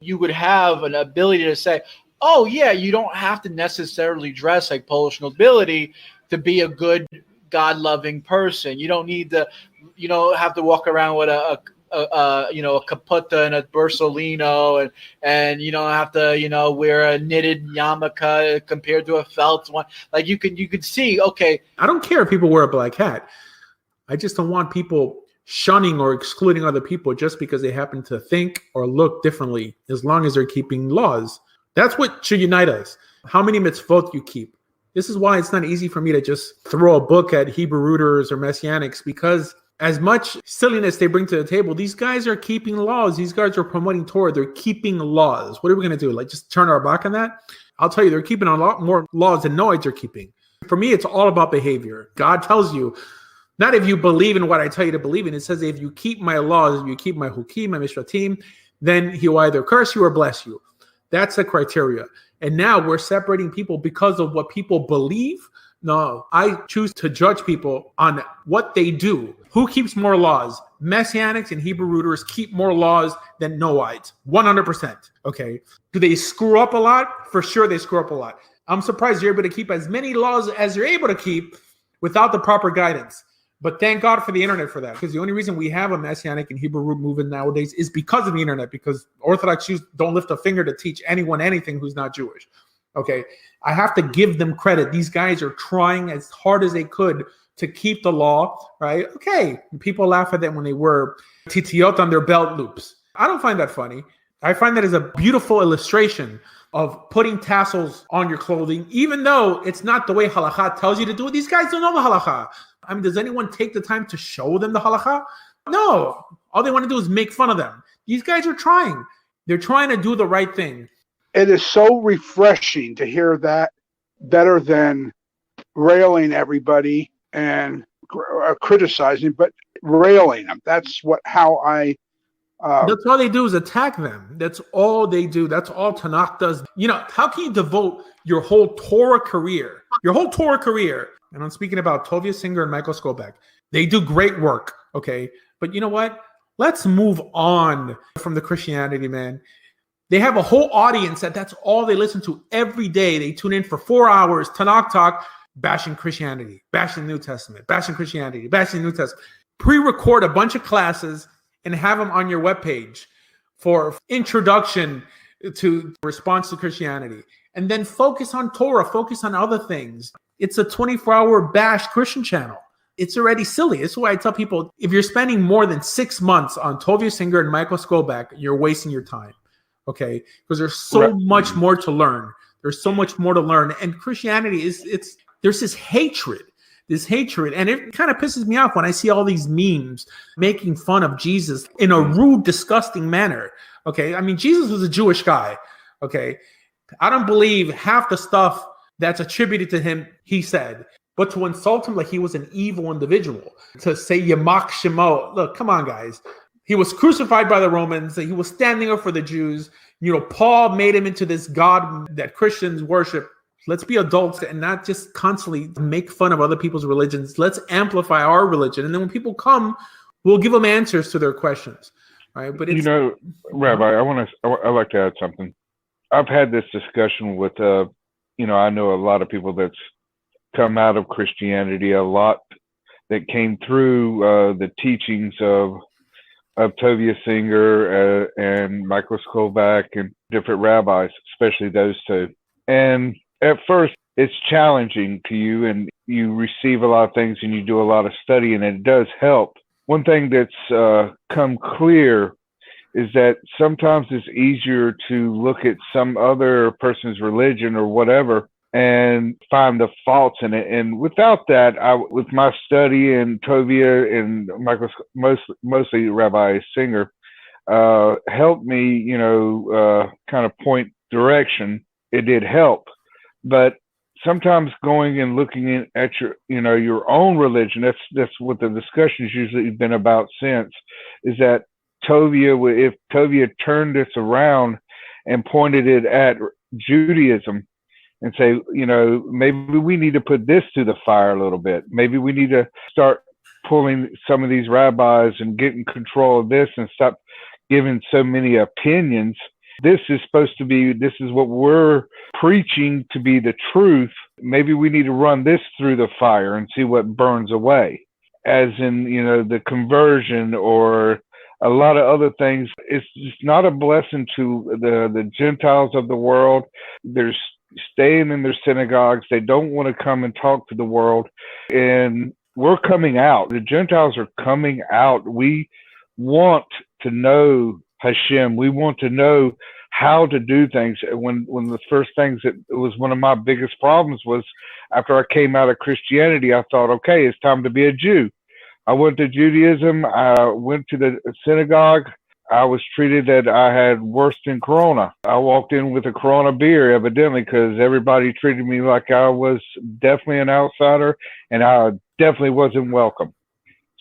you would have an ability to say, oh, yeah, you don't have to necessarily dress like Polish nobility to be a good, God-loving person. You don't need to, have to walk around with a caputa and a Bersolino, and you don't have to, wear a knitted yarmulke compared to a felt one. Like you could see, okay. I don't care if people wear a black hat. I just don't want people shunning or excluding other people just because they happen to think or look differently, as long as they're keeping laws. That's what should unite us. How many mitzvot you keep. This is why it's not easy for me to just throw a book at Hebrew rooters or Messianics, because as much silliness they bring to the table, these guys are keeping laws. These guys are promoting Torah. They're keeping laws. What are we going to do? Like, just turn our back on that? I'll tell you, they're keeping a lot more laws than Noahides are keeping. For me, it's all about behavior. God tells you, not if you believe in what I tell you to believe in. It says, if you keep my laws, if you keep my hukim, my mishratim, then he will either curse you or bless you. That's the criteria. And now we're separating people because of what people believe. No, I choose to judge people on what they do. Who keeps more laws? Messianics and Hebrew rooters keep more laws than Noahides, 100%. Okay. Do they screw up a lot? For sure they screw up a lot. I'm surprised you're able to keep as many laws as you're able to keep without the proper guidance. But thank God for the internet for that, because the only reason we have a Messianic and Hebrew root movement nowadays is because of the internet, because Orthodox Jews don't lift a finger to teach anyone anything who's not Jewish. Okay, I have to give them credit. These guys are trying as hard as they could to keep the law, right? Okay, people laugh at them when they wear titiot on their belt loops. I don't find that funny. I find that as a beautiful illustration of putting tassels on your clothing, even though it's not the way halakha tells you to do it. These guys don't know the halakha. I mean, does anyone take the time to show them the halakha? No. All they want to do is make fun of them. These guys are trying. They're trying to do the right thing. It is so refreshing to hear that, better than railing everybody and criticizing, but railing them. That's how I... That's all they do is attack them. That's all they do. That's all Tanakh does. How can you devote your whole Torah career, and I'm speaking about Tovia Singer and Michael Skobek. They do great work, okay? But you know what? Let's move on from the Christianity, man. They have a whole audience that's all they listen to every day. They tune in for 4 hours, Tanakh talk, bashing Christianity, bashing the New Testament, bashing Christianity, bashing the New Testament. Pre-record a bunch of classes and have them on your webpage for introduction to response to Christianity. And then focus on Torah, focus on other things. It's a 24-hour bash Christian channel. It's already silly. That's why I tell people, if you're spending more than 6 months on Tovia Singer and Michael Skobek, you're wasting your time, okay? Because there's so much more to learn. There's so much more to learn. And Christianity there's this hatred. And it kind of pisses me off when I see all these memes making fun of Jesus in a rude, disgusting manner, okay? I mean, Jesus was a Jewish guy, okay? I don't believe half the stuff that's attributed to him, he said. But to insult him like he was an evil individual, to say Yamak Shemo, look, come on, guys. He was crucified by the Romans. He was standing up for the Jews. Paul made him into this God that Christians worship. Let's be adults and not just constantly make fun of other people's religions. Let's amplify our religion. And then when people come, we'll give them answers to their questions. Right? But it's, Rabbi, I like to add something. I've had this discussion with, I know a lot of people that's come out of Christianity, a lot that came through the teachings of Tovia Singer and Michael Skobek and different rabbis, especially those two. And at first, it's challenging to you, and you receive a lot of things, and you do a lot of study, and it does help. One thing that's come clear is that sometimes it's easier to look at some other person's religion or whatever and find the faults in it. And without that, with my study and Tovia and Michael, mostly Rabbi Singer, helped me, kind of point direction. It did help. But sometimes going and looking at your own religion, that's what the discussion's usually been about since, is that if Tovia turned this around and pointed it at Judaism and say, maybe we need to put this to the fire a little bit. Maybe we need to start pulling some of these rabbis and getting control of this and stop giving so many opinions this is what we're preaching to be the truth. Maybe we need to run this through the fire and see what burns away. As in, the conversion or a lot of other things. It's just not a blessing to the Gentiles of the world. They're staying in their synagogues. They don't want to come and talk to the world. And we're coming out. The Gentiles are coming out. We want to know Hashem. We want to know how to do things. One of the first things that was one of my biggest problems was after I came out of Christianity, I thought, okay, it's time to be a Jew. I went to Judaism. I went to the synagogue. I was treated that I had worse than Corona. I walked in with a Corona beer, evidently, because everybody treated me like I was definitely an outsider, and I definitely wasn't welcome.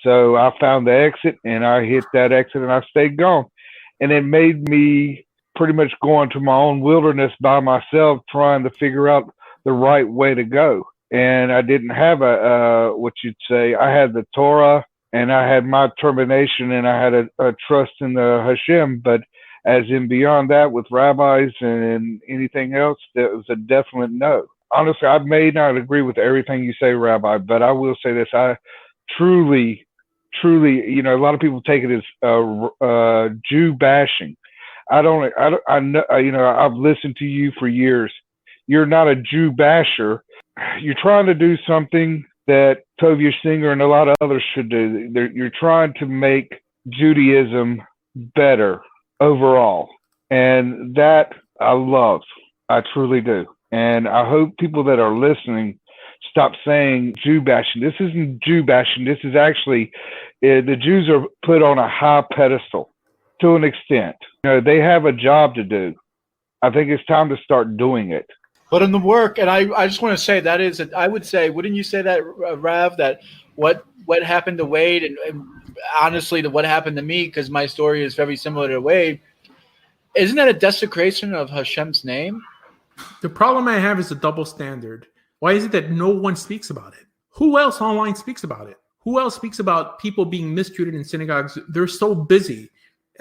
So I found the exit, and I hit that exit, and I stayed gone. And it made me pretty much go into my own wilderness by myself, trying to figure out the right way to go. And I didn't have what you'd say. I had the Torah, and I had my termination, and I had a trust in the Hashem. But as in beyond that, with rabbis and anything else, that was a definite no. Honestly, I may not agree with everything you say, Rabbi, but I will say this: I truly, a lot of people take it as Jew bashing. I know, I've listened to you for years. You're not a Jew basher. You're trying to do something that Tovia Singer and a lot of others should do. You're trying to make Judaism better overall. And that I love. I truly do. And I hope people that are listening stop saying Jew bashing. This isn't Jew bashing. This is actually, the Jews are put on a high pedestal to an extent. They have a job to do. I think it's time to start doing it. But in the work, and I just want to say that is, I would say, wouldn't you say that, Rav, that what happened to Wade, and honestly, what happened to me, because my story is very similar to Wade, isn't that a desecration of Hashem's name? The problem I have is a double standard. Why is it that no one speaks about it? Who else online speaks about it? Who else speaks about people being mistreated in synagogues? They're so busy,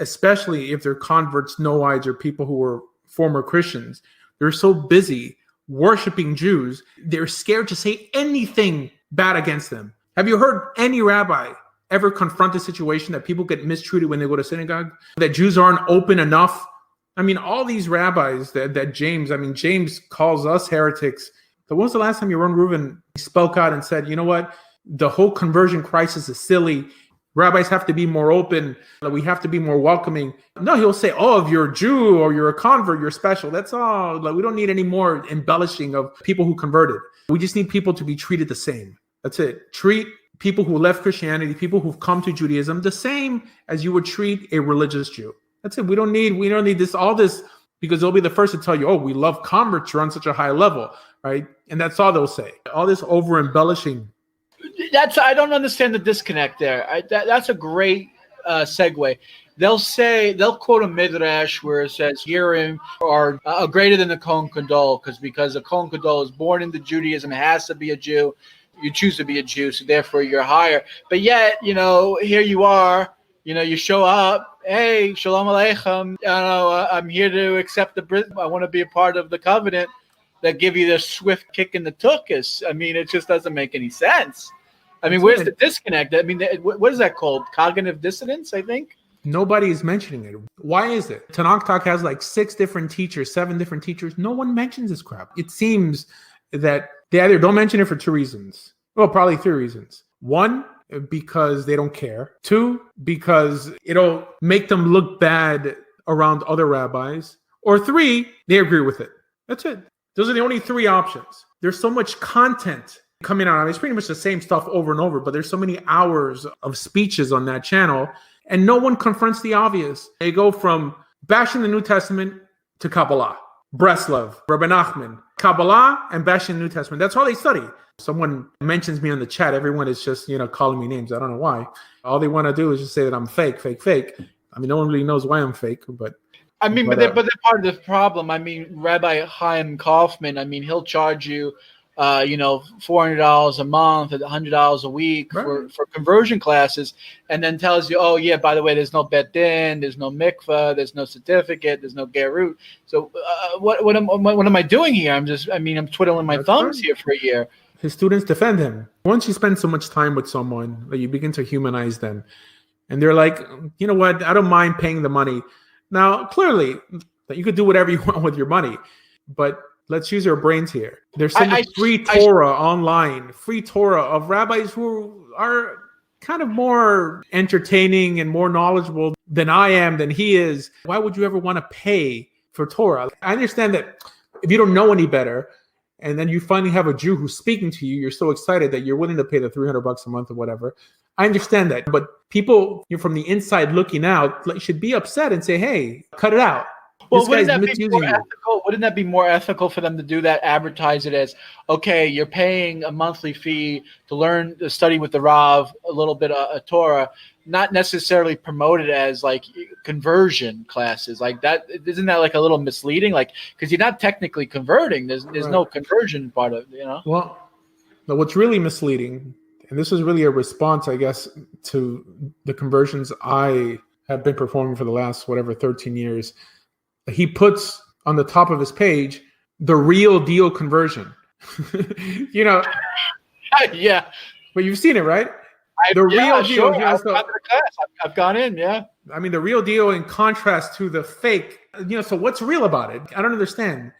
especially if they're converts, Noahides, or people who were former Christians. They're so busy worshiping Jews, they're scared to say anything bad against them. Have you heard any rabbi ever confront the situation that people get mistreated when they go to synagogue? That Jews aren't open enough? I mean, all these rabbis that James calls us heretics. When was the last time Yaron Reuven spoke out and said, you know what? The whole conversion crisis is silly. Rabbis have to be more open. We have to be more welcoming. No, he'll say, oh, if you're a Jew or you're a convert, you're special. That's all. We don't need any more embellishing of people who converted. We just need people to be treated the same. That's it. Treat people who left Christianity, people who've come to Judaism, the same as you would treat a religious Jew. That's it. We don't need all this, because they'll be the first to tell you, oh, we love converts, you're on such a high level, right? And that's all they'll say. All this over embellishing. I don't understand the disconnect there. That's a great segue. They'll quote a midrash where it says Yerim are greater than the Kohen Gadol, because the Kohen Gadol is born into Judaism, has to be a Jew. You choose to be a Jew, so therefore you're higher. But yet, here you are. You show up. Hey, shalom aleichem. I'm here to accept the Brit. I want to be a part of the covenant that give you the swift kick in the tuchus. I mean, it just doesn't make any sense. I mean, where's the disconnect? I mean, what is that called? Cognitive dissonance, I think? Nobody is mentioning it. Why is it? Tanakh Talk has like 6 different teachers, 7 different teachers. No one mentions this crap. It seems that they either don't mention it for 2 reasons. Well, probably 3 reasons. 1, because they don't care. 2, because it'll make them look bad around other rabbis. Or 3, they agree with it. That's it. Those are the only 3 options. There's so much content coming out. I mean, it's pretty much the same stuff over and over, but there's so many hours of speeches on that channel, and no one confronts the obvious. They go from bashing the New Testament to Kabbalah, Breslov, Rabbi Nachman, Kabbalah, and bashing the New Testament. That's all they study. Someone mentions me on the chat. Everyone is just, calling me names. I don't know why. All they want to do is just say that I'm fake. I mean, no one really knows why I'm fake, but... I mean, but they're part of the problem. I mean, Rabbi Chaim Kaufman, he'll charge you $400 a month, $100 a week for conversion classes, and then tells you, oh yeah, by the way, there's no bet din, there's no mikvah, there's no certificate, there's no gerut. So what am I doing here? I'm twiddling my thumbs here for a year. His students defend him. Once you spend so much time with someone, that you begin to humanize them, and they're like, you know what? I don't mind paying the money. Now, clearly, you could do whatever you want with your money, but let's use our brains here. There's so much free Torah online, free Torah of rabbis who are kind of more entertaining and more knowledgeable than I am, than he is. Why would you ever want to pay for Torah? I understand that if you don't know any better, and then you finally have a Jew who's speaking to you, you're so excited that you're willing to pay the $300 a month or whatever. I understand that. But people, you're from the inside looking out, should be upset and say, hey, cut it out. Well, wouldn't that be more ethical for them to do that? Advertise it as, okay, you're paying a monthly fee to study with the Rav, a little bit of Torah, not necessarily promote it as like conversion classes like that. Isn't that like a little misleading? Like, because you're not technically converting. There's no conversion part of it, Well, what's really misleading, and this is really a response, I guess, to the conversions I have been performing for the last 13 years. He puts on the top of his page the real deal conversion. Yeah. But you've seen it, right? Real deal. Sure. I've gone in, yeah. I mean, the real deal in contrast to the fake. So what's real about it? I don't understand.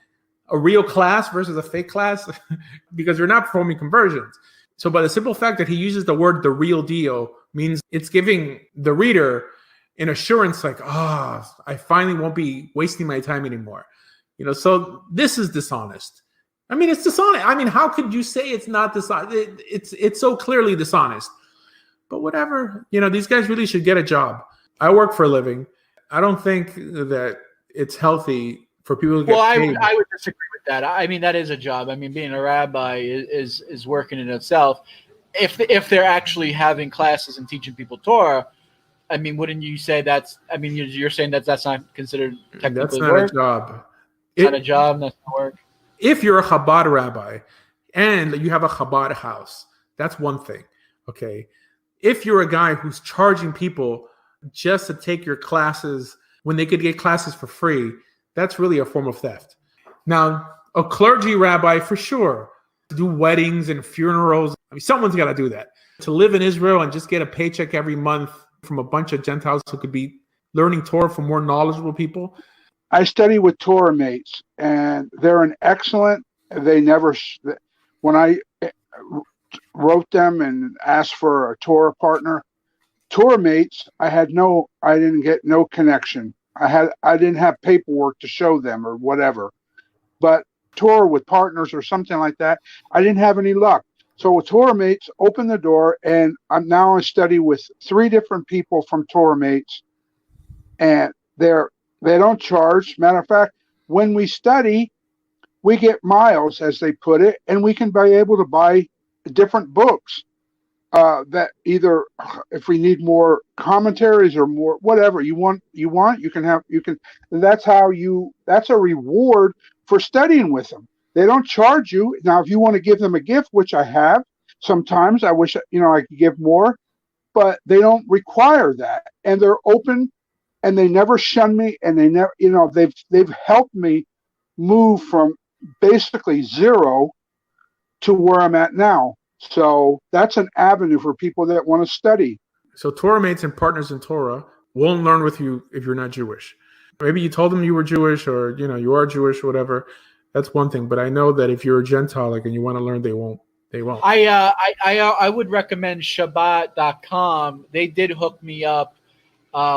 A real class versus a fake class? Because you're not performing conversions. So by the simple fact that he uses the word the real deal means it's giving the reader an assurance like, I finally won't be wasting my time anymore. So this is dishonest. I mean, it's dishonest. I mean, how could you say it's not dishonest? It's so clearly dishonest. But whatever, these guys really should get a job. I work for a living. I don't think that it's healthy for people to get paid. I would disagree with that. I mean, that is a job. I mean, being a rabbi is working in itself. If they're actually having classes and teaching people Torah, I mean, wouldn't you say you're saying that's not considered technically that's not work? A job. It's not a job. That's not work. If you're a Chabad rabbi and you have a Chabad house, that's one thing. Okay. If you're a guy who's charging people just to take your classes when they could get classes for free, that's really a form of theft. Now, a clergy rabbi, for sure, do weddings and funerals. I mean, someone's got to do that. To live in Israel and just get a paycheck every month from a bunch of Gentiles who could be learning Torah from more knowledgeable people. I study with Torah mates, and they're an excellent. They never. When I wrote them and asked for a Torah partner, Torah mates, I didn't get no connection. I didn't have paperwork to show them or whatever. But Torah with partners or something like that, I didn't have any luck. So with Torah mates, open the door, and I'm now in study with 3 different people from Torah mates, and they don't charge. Matter of fact, when we study, we get miles, as they put it, and we can be able to buy different books that either, if we need more commentaries or more whatever you want, you can. That's a reward for studying with them. They don't charge you. Now, if you want to give them a gift, which I have, sometimes I wish, I could give more, but they don't require that. And they're open, and they never shun me, and they never, they've helped me move from basically zero to where I'm at now. So that's an avenue for people that want to study. So Torah mates and partners in Torah won't learn with you if you're not Jewish. Maybe you told them you were Jewish, or, you are Jewish, or whatever. That's one thing, but I know that if you're a Gentile, and you want to learn, they won't. I would recommend Shabbat.com. They did hook me up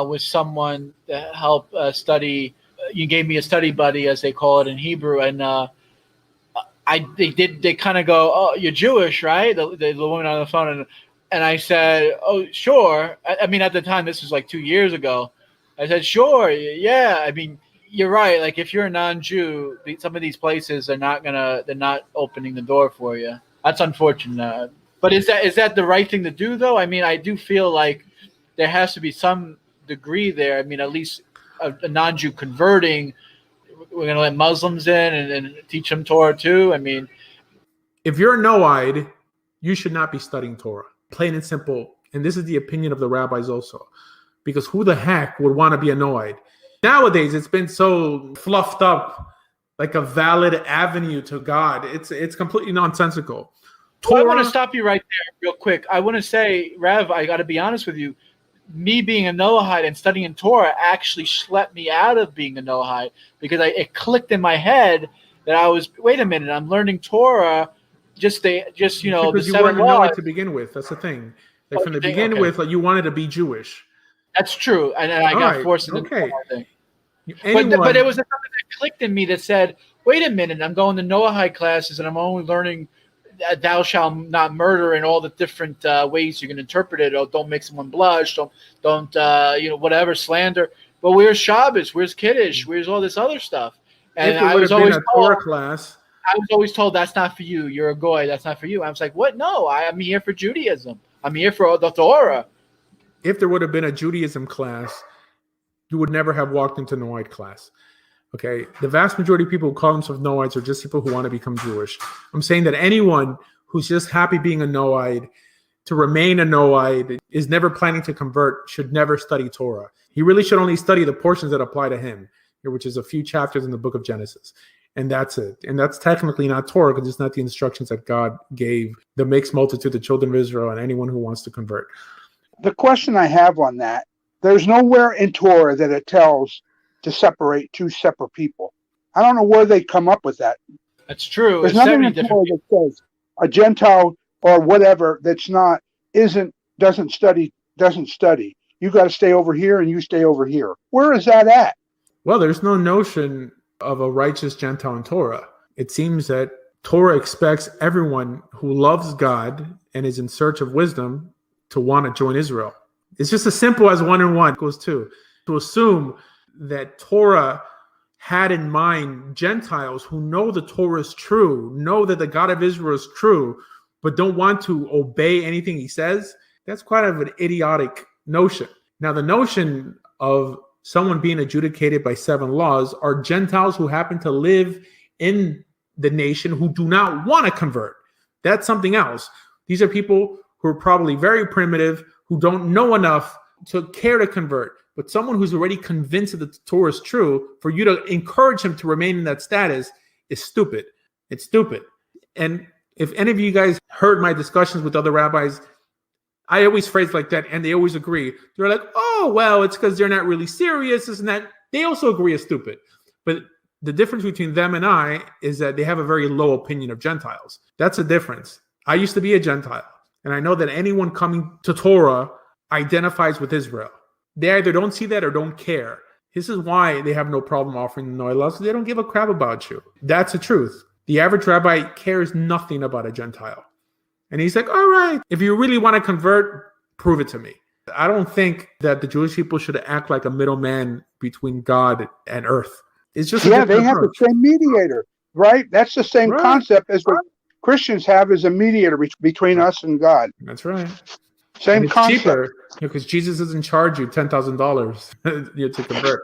with someone to help study. You gave me a study buddy, as they call it in Hebrew, and they kind of go, "Oh, you're Jewish, right?" The woman on the phone, and I said, "Oh, sure." I mean, at the time, this was like 2 years ago. I said, "Sure, yeah." I mean, you're right. Like, if you're a non-Jew, some of these places they're not opening the door for you. That's unfortunate. But is that the right thing to do, though? I mean, I do feel like there has to be some degree there. I mean, at least a non-Jew converting, we're going to let Muslims in and teach them Torah too. I mean, If you're a Noahide, you should not be studying Torah. Plain and simple. And this is the opinion of the rabbis also. Because who the heck would want to be a Noahide? Nowadays, it's been so fluffed up like a valid avenue to God. It's completely nonsensical. Torah, I want to stop you right there real quick. I want to say, Rev, I got to be honest with you. Me being a Noahide and studying Torah actually schlepped me out of being a Noahide because it clicked in my head that I was, wait a minute, I'm learning Torah, just the because you seven weren't a laws. Noahide to begin with. That's the thing. Like from the beginning with, like, you wanted to be Jewish. That's true, and I got forced into the Noahide thing. But it was something that clicked in me that said, wait a minute, I'm going to Noahide classes and I'm only learning thou shalt not murder and all the different ways you can interpret it. Or don't make someone blush. Don't whatever, slander. But where's Shabbos? Where's Kiddush? Where's all this other stuff? And I was always told, class. I was always told that's not for you. You're a goy. That's not for you. I was like, what? No, I'm here for Judaism. I'm here for the Torah. If there would have been a Judaism class, you would never have walked into Noahide class. Okay, the vast majority of people who call themselves Noahides are just people who want to become Jewish. I'm saying that anyone who's just happy being a Noahide, to remain a Noahide, is never planning to convert, should never study Torah. He really should only study the portions that apply to him, which is a few chapters in the book of Genesis. And that's it. And that's technically not Torah because it's not the instructions that God gave the mixed multitude, the children of Israel, and anyone who wants to convert. The question I have on that, there's nowhere in Torah that it tells to separate two separate people. I don't know where they come up with that. That's true. There's nothing in Torah that says a Gentile or whatever doesn't study. You got to stay over here and you stay over here. Where is that at? Well, there's no notion of a righteous Gentile in Torah. It seems that Torah expects everyone who loves God and is in search of wisdom to want to join Israel. It's just as simple as 1 and 1 equals 2. To assume that Torah had in mind Gentiles who know the Torah is true, know that the God of Israel is true, but don't want to obey anything he says, that's quite of an idiotic notion. Now, the notion of someone being adjudicated by 7 laws are Gentiles who happen to live in the nation who do not want to convert. That's something else. These are people who are probably very primitive, who don't know enough to care to convert. But someone who's already convinced that the Torah is true, for you to encourage him to remain in that status is stupid. It's stupid. And if any of you guys heard my discussions with other rabbis, I always phrase like that, and they always agree. They're like, oh, well, it's because they're not really serious, this and that. They also agree it's stupid. But the difference between them and I is that they have a very low opinion of Gentiles. That's a difference. I used to be a Gentile, and I know that anyone coming to Torah identifies with Israel. They either don't see that or don't care. This is why they have no problem offering the Noahide laws, because they don't give a crap about you. That's the truth. The average rabbi cares nothing about a Gentile. And he's like, all right, if you really want to convert, prove it to me. I don't think that the Jewish people should act like a middleman between God and earth. It's just they have the same mediator, right? That's the same concept as what Christians have as a mediator between us and God. That's right. Same concept. Cheaper, because Jesus doesn't charge you $10,000 to convert.